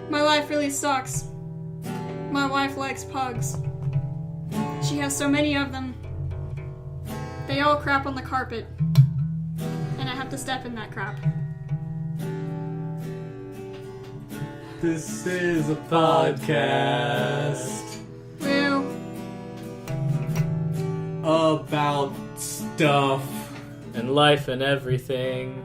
My life really sucks. My wife likes pugs. She has so many of them. They all crap on the carpet. And I have to step in that crap. This is a podcast. Woo. About stuff. And life and everything.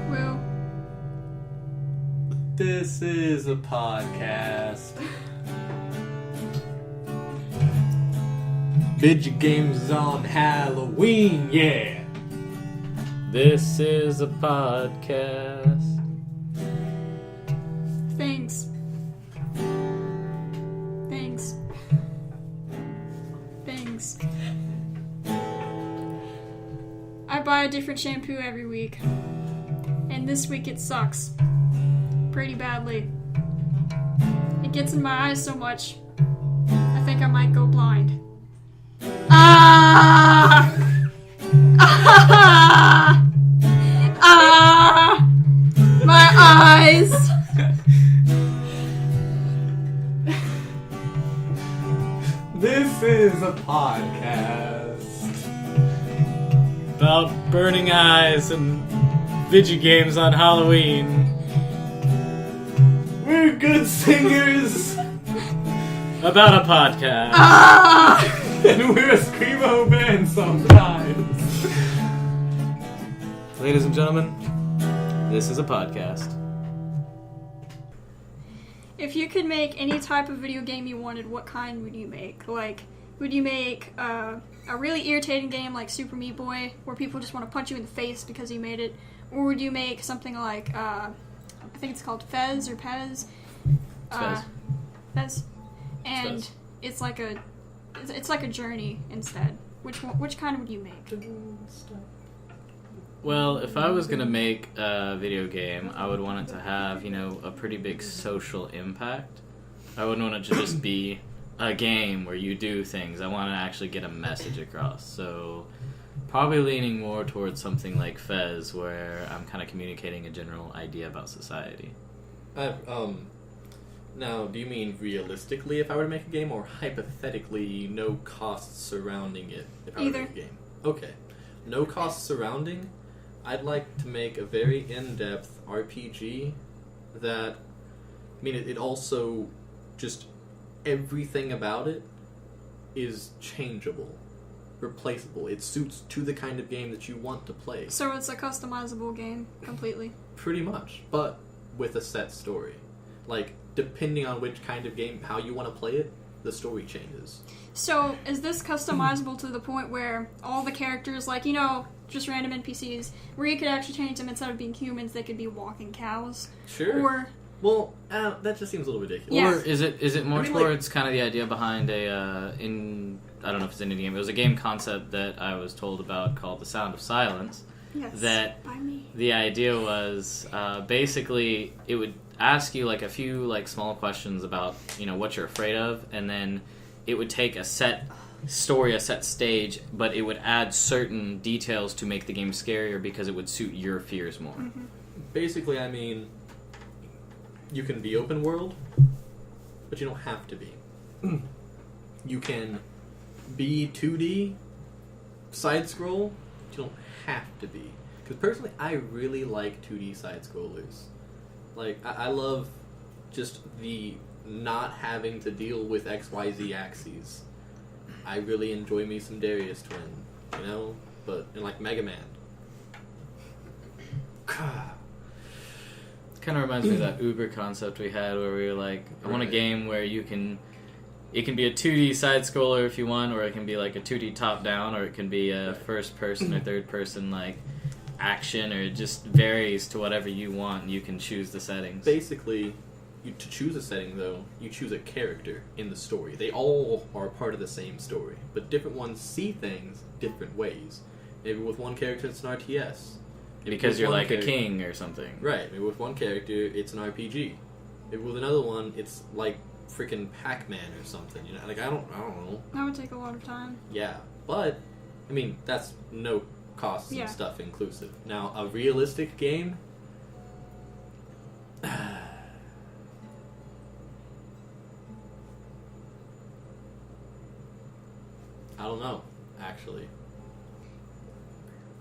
Woo. This is a podcast. Vidgi-games on Halloween, yeah! This is a podcast. Thanks. Thanks. Thanks. I buy a different shampoo every week. And this week it sucks. Pretty badly. It gets in my eyes so much, I think I might go blind. Ah! Ah! Ah! My eyes! This is a podcast. About burning eyes and vidgi-games on Halloween. We're good singers! About a podcast. Ah! And we're a screamo band sometimes. Ladies and gentlemen, this is a podcast. If you could make any type of video game you wanted, what kind would you make? Like, would you make a really irritating game like Super Meat Boy, where people just want to punch you in the face because you made it? Or would you make something like, I think it's called Fez or Pez? Fez. Fez. And Fez. it's like a journey instead. Which kind would you make? Well, if I was going to make a video game, I would want it to have, a pretty big social impact. I wouldn't want it to just be a game where you do things. I want to actually get a message across. So probably leaning more towards something like Fez, where I'm kind of communicating a general idea about society. Now, do you mean realistically if I were to make a game, or hypothetically no costs surrounding it if I were to Either. make a game? Okay. No costs surrounding. I'd like to make a very in-depth RPG that... it also... just everything about it is changeable. Replaceable. It suits to the kind of game that you want to play. So it's a customizable game, completely. Pretty much. But with a set story. Like, depending on which kind of game, how you want to play it, the story changes. So, is this customizable to the point where all the characters, like, just random NPCs, where you could actually change them instead of being humans, they could be walking cows? Sure. Or... Well, that just seems a little ridiculous. Yeah. Or is it more like- towards kind of the idea behind I don't know if it's in any game, it was a game concept that I was told about called The Sound of Silence. Yes, That by me. the idea was basically it would ask you like a few like small questions about what you're afraid of, and then it would take a set story, a set stage, but it would add certain details to make the game scarier because it would suit your fears more. Mm-hmm. Basically, you can be open world, but you don't have to be. You can be 2D, side scroll, but you don't have to be. Because personally, I really like 2D side scrollers. Like, I love just the not having to deal with XYZ axes. I really enjoy me some Darius Twin, But, and like Mega Man. Kind of reminds me of that Uber concept we had where we were like, I want a game where it can be a 2D side scroller if you want, or it can be like a 2D top down, or it can be a first person or third person like action, or it just varies to whatever you want. You can choose the settings. Basically, to choose a setting, though, you choose a character in the story. They all are part of the same story, but different ones see things different ways. Maybe with one character, it's an RTS. Maybe Because with you're one like a king or something. Right. Maybe with one character, it's an RPG. Maybe with another one, it's like freaking Pac-Man or something. Like I don't know. That would take a lot of time. Yeah, but that's no costs Yeah. and stuff inclusive. Now, a realistic game. I don't know, actually.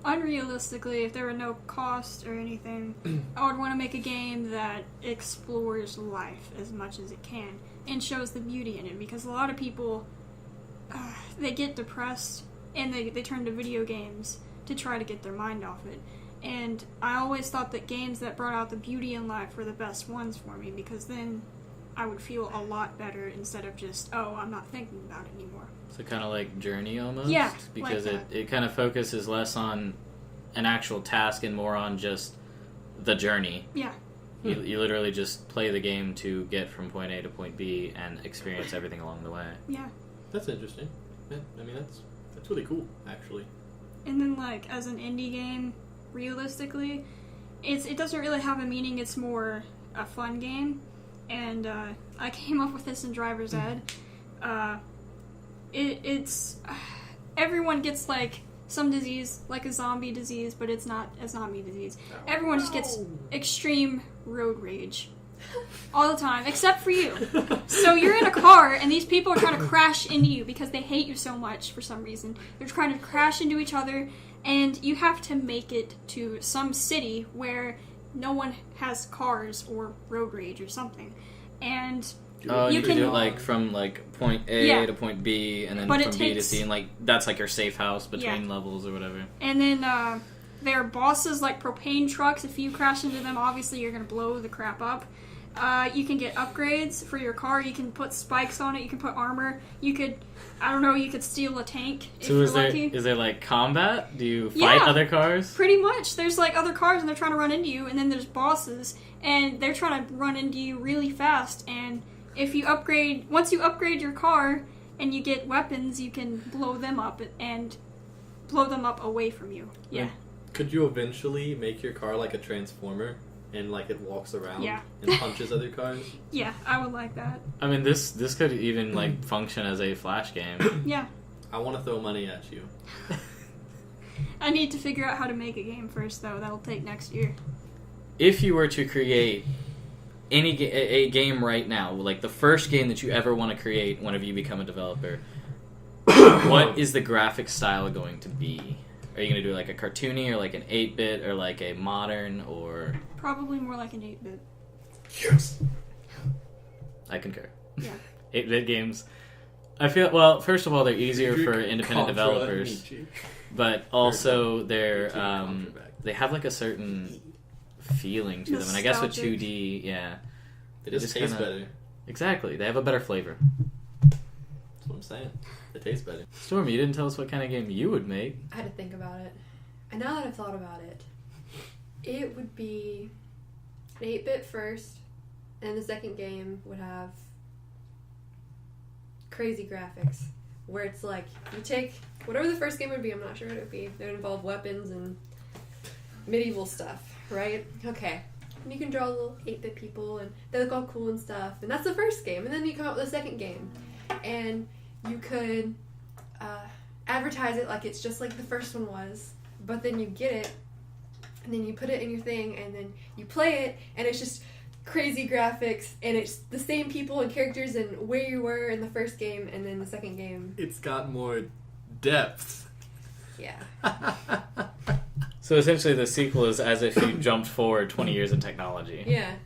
Unrealistically, if there were no cost or anything, I would want to make a game that explores life as much as it can and shows the beauty in it, because a lot of people, they get depressed and they turn to video games to try to get their mind off it. And I always thought that games that brought out the beauty in life were the best ones for me, because then I would feel a lot better instead of just, oh, I'm not thinking about it anymore. So kind of like Journey almost? Yeah, because like it kind of focuses less on an actual task and more on just the journey. Yeah. You literally just play the game to get from point A to point B and experience everything along the way. Yeah. That's interesting. Yeah, I mean, that's really cool, actually. And then, like, as an indie game, realistically, it doesn't really have a meaning. It's more a fun game. And I came up with this in driver's ed. It's everyone gets like some disease, like a zombie disease, but it's not a zombie disease. Everyone just gets extreme road rage all the time, except for you. So you're in a car, and these people are trying to crash into you because they hate you so much for some reason. They're trying to crash into each other, and you have to make it to some city where no one has cars or road rage or something. And you can do it like from like point A to point B, and then but from B to C, and like that's like your safe house between levels or whatever. And then there are bosses like propane trucks. If you crash into them, obviously you're gonna blow the crap up. You can get upgrades for your car. You can put spikes on it. You can put armor. You could, I don't know, you could steal a tank if you're lucky. Is there like combat? Do you fight other cars? Pretty much. There's like other cars and they're trying to run into you, and then there's bosses and they're trying to run into you really fast. And if you once you upgrade your car and you get weapons, you can blow them up and blow them up away from you. Yeah. Like, could you eventually make your car like a transformer? And like it walks around and punches other cars. Yeah, I would like that. I mean, this could even like function as a Flash game. Yeah. I want to throw money at you. I need to figure out how to make a game first, though. That'll take next year. If you were to create a game right now, like the first game that you ever want to create whenever you become a developer, what is the graphic style going to be? Are you going to do like a cartoony or like an 8-bit or like a modern or... Probably more like an 8-bit. Yes. I concur. Yeah. 8-bit games. I feel, well, first of all, they're easier for independent developers. But also they're, they have like a certain feeling to them. And I guess with 2D, They just taste better. Exactly. They have a better flavor. That's what I'm saying. They taste better. Stormy, you didn't tell us what kind of game you would make. I had to think about it. And now that I've thought about it, it would be an 8-bit first, and the second game would have crazy graphics, where it's like, you take whatever the first game would be, I'm not sure what it would be. It would involve weapons and medieval stuff, right? Okay. And you can draw little 8-bit people, and they look all cool and stuff, and that's the first game. And then you come up with the second game, and you could advertise it like it's just like the first one was, but then you get it, and then you put it in your thing, and then you play it, and it's just crazy graphics, and it's the same people and characters and where you were in the first game, and then the second game. It's got more depth. Yeah. So essentially the sequel is as if you jumped forward 20 years in technology. Yeah.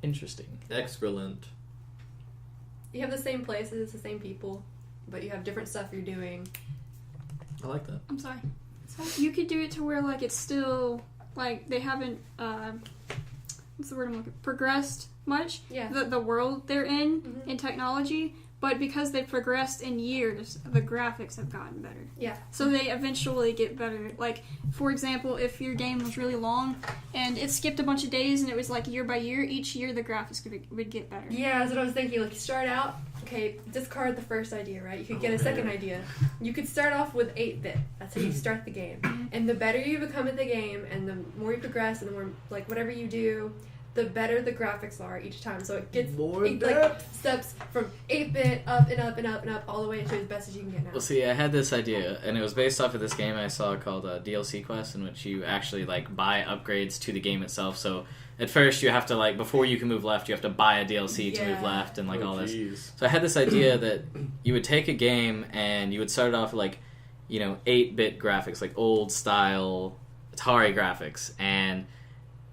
Interesting. Excellent. You have the same places, the same people, but you have different stuff you're doing. I like that. I'm sorry. So you could do it to where, like, it's still, like, they haven't, what's the word I'm looking for? Progressed much. Yeah. The world they're in technology, but because they've progressed in years, the graphics have gotten better. Yeah. So they eventually get better. Like, for example, if your game was really long and it skipped a bunch of days and it was like year by year, each year the graphics would get better. Yeah, that's what I was thinking. Like, you start out, okay, discard the first idea, right? You could get a second idea. You could start off with 8-bit. That's how you start the game. And the better you become at the game, and the more you progress, and the more, like, whatever you do, the better the graphics are each time. So it gets More like depth. steps from 8-bit up and up and up and up all the way to as best as you can get now. Well, see, I had this idea, and it was based off of this game I saw called DLC Quest, in which you actually like buy upgrades to the game itself. So at first you have to like before you can move left, you have to buy a DLC to move Yeah. left and like all this. Jeez. So I had this idea that you would take a game and you would start it off with, like, 8-bit graphics, like old style Atari graphics, and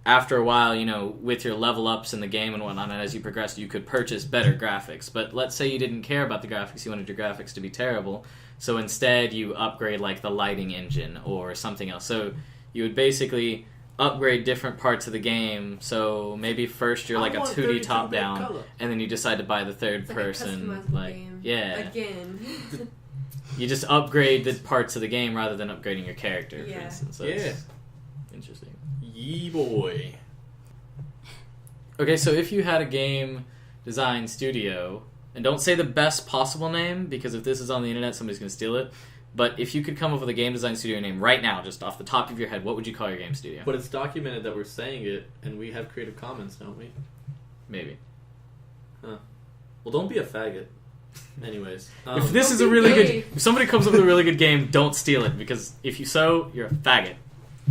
after a while, with your level ups in the game and whatnot, and as you progressed, you could purchase better graphics. But let's say you didn't care about the graphics, you wanted your graphics to be terrible, so instead you upgrade like the lighting engine or something else. So you would basically upgrade different parts of the game. So maybe first you're like a 2D top down, color. and then you decide to buy the third It's person. like a customizable Like, game. yeah, Again. you just upgrade the parts of the game rather than upgrading your character, for Yeah. instance. So Yeah. it's interesting. Yee boy. Okay, so if you had a game design studio, and don't say the best possible name, because if this is on the internet, somebody's going to steal it, but if you could come up with a game design studio name right now, just off the top of your head, what would you call your game studio? But it's documented that we're saying it, and we have Creative Commons, don't we? Maybe. Well, don't be a faggot. Anyways. If this Don't is a be really gay. good... If somebody comes up with a really good game, don't steal it, because if you so, you're a faggot.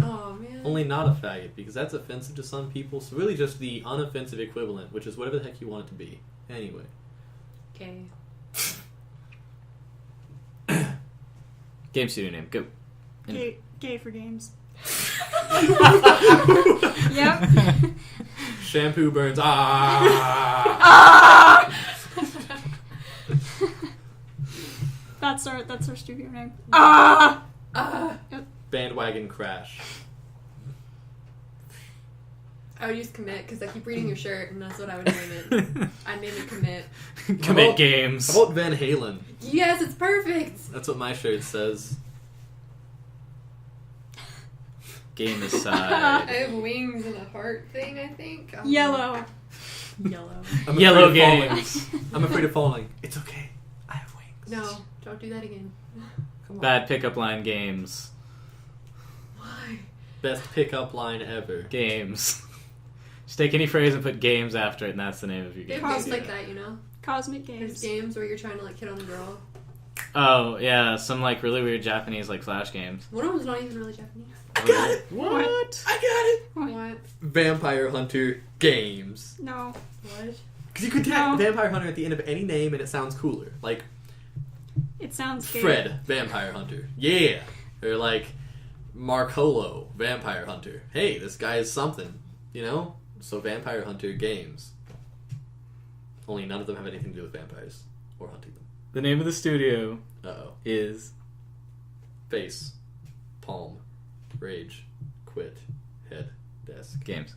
Oh, man. Only not a faggot, because that's offensive to some people. So really just the unoffensive equivalent, which is whatever the heck you want it to be. Anyway. Okay. Game studio name, go. Gay for games. Yep. Yep. Shampoo burns. Ah! That's our studio name. Ah! Bandwagon crash. I would use commit because I keep reading your shirt and that's what I would name it. I'd name it commit. Commit about- games. How about Van Halen? Yes, it's perfect. That's what my shirt says. Game I aside. have wings and a heart thing, I think. Yellow. Yellow. I'm Yellow afraid of falling. games. I'm afraid of falling. It's okay. I have wings. No, don't do that again. Come on. Bad pickup line games. Why? Best pickup line ever. Games. Just take any phrase and put games after it, and that's the name of your They game. have games Cosmic. like that, you know? Cosmic There's games. games where you're trying to like hit on a girl. Oh, yeah, some like really weird Japanese like Flash games. One of them's not even really Japanese. I got it. What? I got it. What? Vampire Hunter games. No. What? Because you could tag No. Vampire Hunter at the end of any name and it sounds cooler. Like It sounds gay. Fred, Vampire Hunter. Yeah. Or like Marcolo, Vampire Hunter. Hey, this guy is something. You know? So Vampire Hunter games. Only none of them have anything to do with vampires. Or hunting them. The name of the studio Uh-oh. is Face. Palm. Rage. Quit. Head. Desk. Games.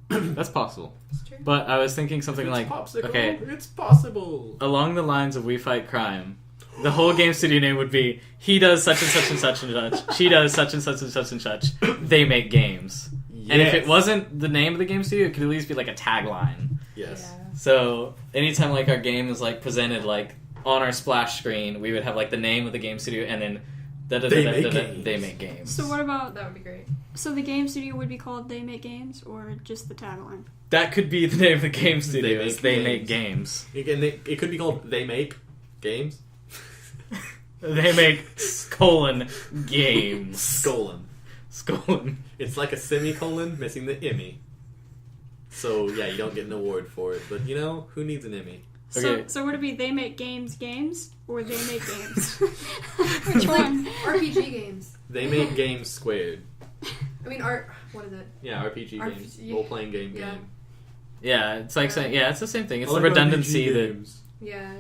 That's possible. It's true. But I was thinking something If it's like, popsicle, okay, it's possible. along the lines of We Fight Crime, the whole game studio name would be, he does such and such and such and such, she does such and such and such and such, they make games. And if it Yes. wasn't the name of the game studio, it could at least be like a tagline. Yes. Yeah. So anytime like our game is like presented like on our splash screen, we would have like the name of the game studio and then they make games. So what about That would be great. so the game studio would be called They Make Games or just the tagline? That could be the name of the game studio. They Is make they games. make games. It could be called They Make Games. They make games. Scolin. It's like a semicolon missing the Emmy. So, yeah, you don't get an award for it. But, you know, who needs an Emmy? Okay. So would it be They Make Games or They Make Games? Which It's like one? RPG games. They Make Games Squared. I mean, what is it? Yeah, RPG games. RPG. Role-playing game. Yeah, it's like saying, yeah, it's the same thing. It's I the like redundancy RPG that. games. Yeah.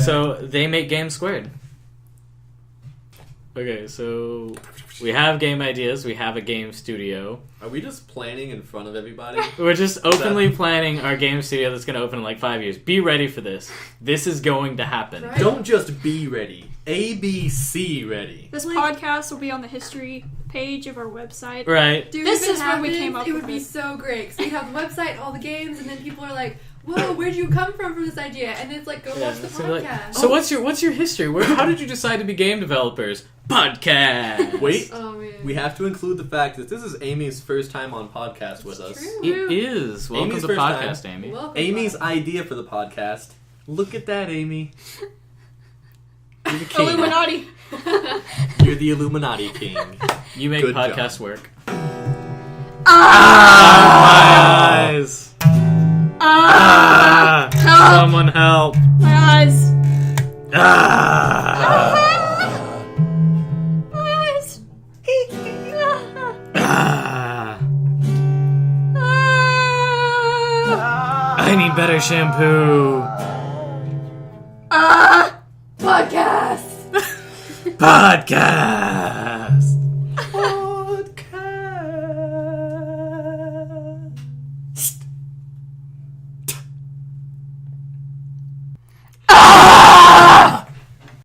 So they make games squared. Okay, so we have game ideas. We have a game studio. Are we just planning in front of everybody? We're just openly planning our game studio that's going to open in like 5 years. Be ready for this. This is going to happen. Right. Don't just be ready. ABC ready. This Like- podcast will be on the history page of our website. Right. Dude, This if it is when we happens, came up it with would be it. so great. So you have the website, all the games, and then people are like, "Whoa, where'd you come from this idea?" And it's like, go Yeah, watch the so like- podcast. So what's your history? How did you decide to be game developers? Podcast. Wait, Oh man. we have to include the fact that this is Amy's first time on podcast with us. True. It is. Welcome Amy's to the first time. podcast, Amy. Welcome Amy's back. idea for the podcast. Look at that, Amy. You're the king. Illuminati. You're the Illuminati king. You make Good podcasts work. Ah! Ah! Help! Someone help! My eyes. Ah! My eyes. Ah! Ah! I need better shampoo. Ah! Podcast. Podcast.